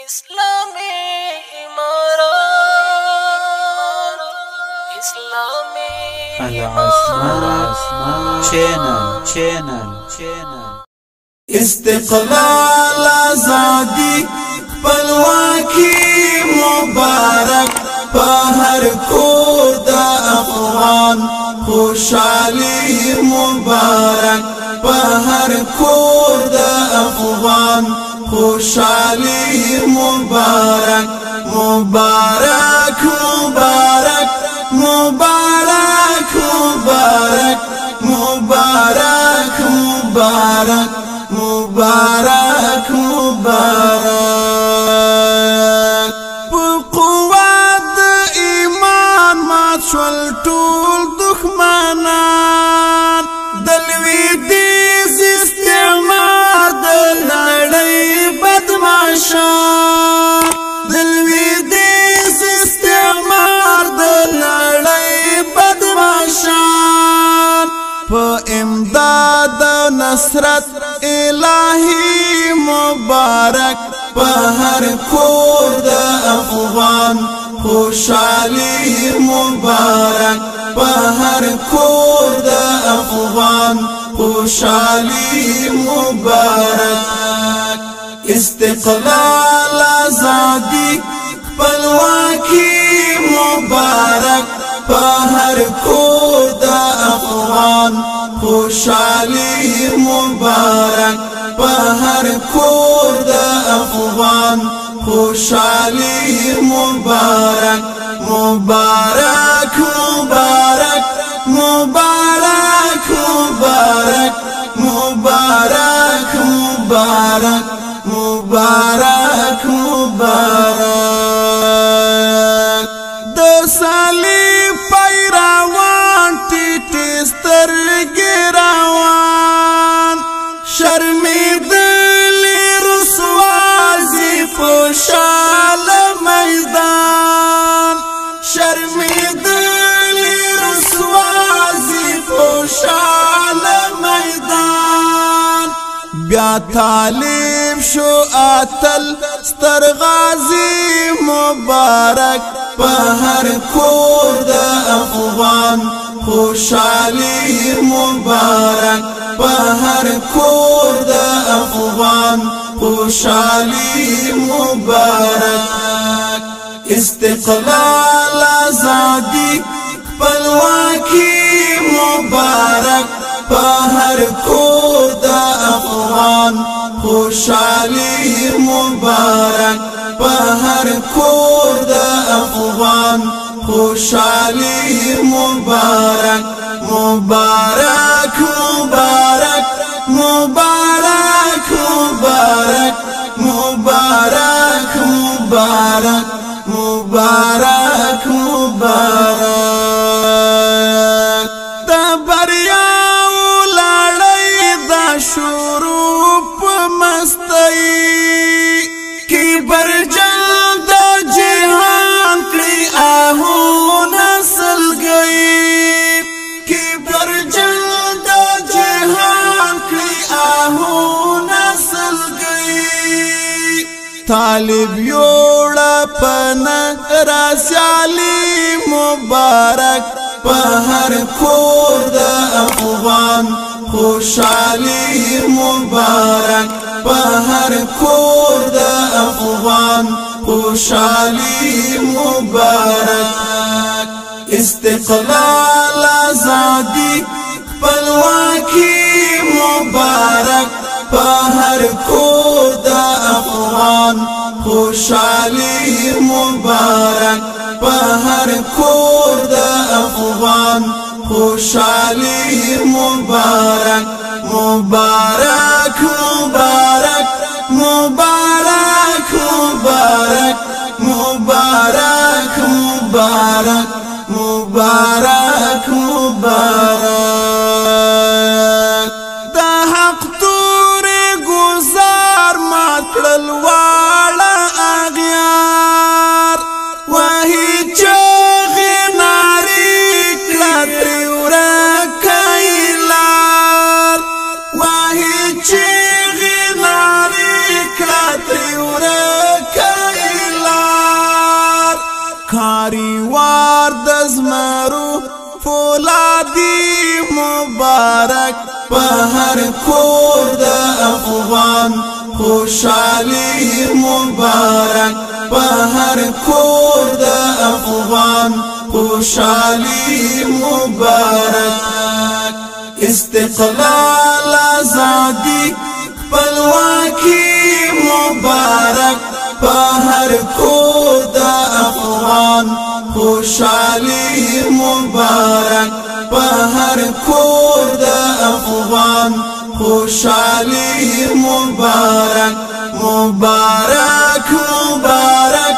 اسلامی امارات العثمان چینل استقلال آزادی خپلواکي مبارک په هر کور د افغان خوشالي مبارک په هر کور د افغان خوشالي مبارک مبارک مبارک مبارک مبارک مبارک مبارک مبارک مبارک په قوت ایمان مات شول ټول دښمنان د لویدیځ استعمار د نړۍ بدمعشان د لویدیځ استعمار د نړۍ بدمعشان په امداد نصرت الهی مبارک په هر کور د افغان خوشالي مبارک په هر کور د افغان خوشالي مبارک استقلال آزادی خپلواکي مبارک په هر کور د افغان خوشالي مبارک په هر کور د افغان خوشالي مبارک مبارک مبارک مبارک مبارک مبارک مبارک مبارک مبارک د صلیب پیروان ټیټې سترګې روان شرمېدلې رسوازي په شاله میدان شرمېدلې رسوازي په شاله میدان بیا طالب شو اتل ستر غازی مبارک په هر کور د افغان خوشالي مبارک په هر کور د افغان خوشالي مبارک استقلال آزادی خپلواکي مبارک په هر کور د افغان خوشالي مبارک په هر کور د افغان خوشالي مبارک مبارک مبارک مبارک مبارک مبارک مبارک مبارک مبارک د بریاو لړۍ د شروع په مستۍ کی برجل د جهان کړي آهو نسل گئی کی برجل د جهان کړي آهو نسل گئی طالب یوړه پنه راسیالي مبارک په هر کور د افغان خوشالي مبارک په هر کور د افغان خوشالي مبارک استقلال آزادی خپلواکي مبارک په هر کور د افغان خوشالي مبارک په هر کور د افغان خوشالي مبارک مبارک مبارک مبارک مبارک مبارک مبارک مبارک مبارک د حق تور گزار ماتړل واړه اغیار وهي چغې نارې کړه ترې ورکایلار وهي چغې نارې کړه ترې ورکایلار ماری وار دزمرو فولادی مبارک په هر کور د افغان خوشحالی مبارک په هر کور د افغان خوشحالی مبارک استقلال آزادی خپلواکي مبارک په هر کور د افغان خوشحالی مبارک په هر کور د افغان خوشحالی مبارک مبارک مبارک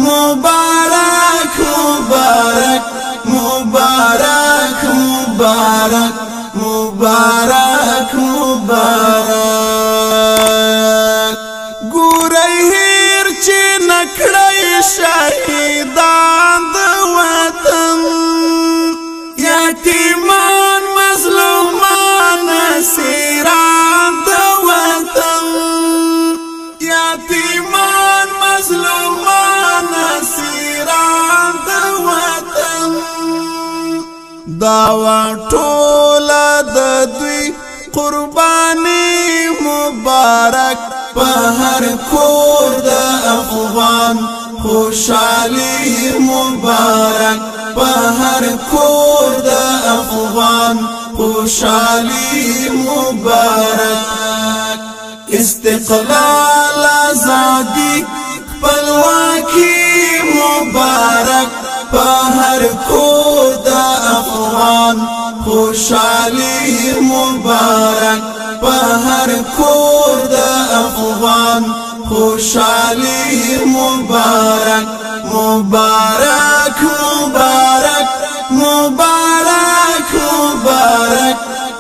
مبارک مبارک مبارک مبارک مبارک مبارک ګورئ هیر چې نکړی شهیدان د وطن یتیمان مظلومان اسیران د وطن یتیمان مظلومان اسیران د وطن دا ټول د دوی قربانی مبارک په هر کور د افغان خوشحالی مبارک په هر کور د افغان خوشحالی مبارک استقلال آزادی خپلواکي مبارک په هر کور د افغان خوشحالی مبارک په هر کور د افغان خوشحالی مبارک مبارک مبارک مبارک مبارک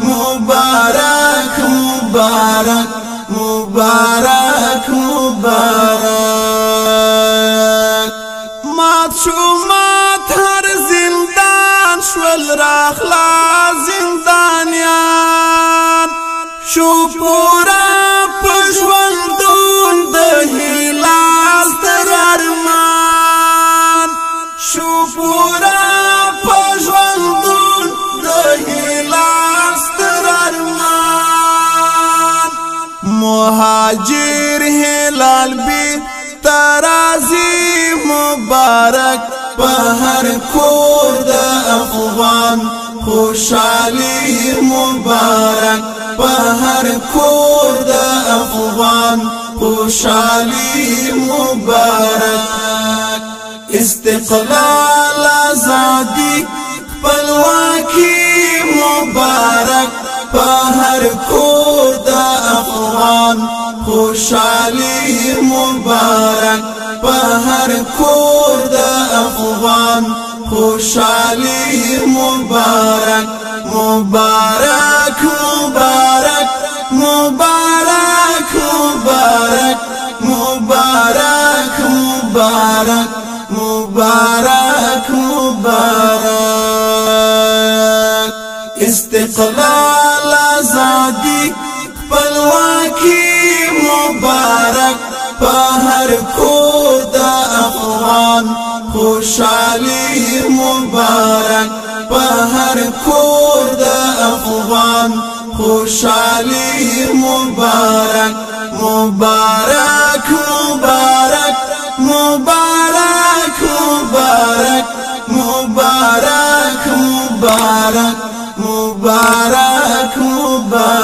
مبارک مبارک مبارک مبارک مات شو مات هر زندان شول راخلا زندانیان شو پورا پښوندون د هلال تر ارمان شو پورا پښوندون د هلال تر ارمان مهاجر هلال بی ترازی مبارک په هر کور د افغان خوشحالی مبارک په هر کور د افغان خوشحالی مبارک استقلال آزادی خپلواکي مبارک په هر کور د افغان خوشحالی مبارک په هر کور د افغان خوشحالی مبارک مبارک مبارک مبارک مبارک مبارک مبارک مبارک مبارک استقلال آزادی خپلواکي مبارک په هر کور د افغان خوشحالی مبارک په هر کور د افغان خوشحالی مبارک مبارک مبارک مبارک مبارک مبارک مبارک مبارک مبارک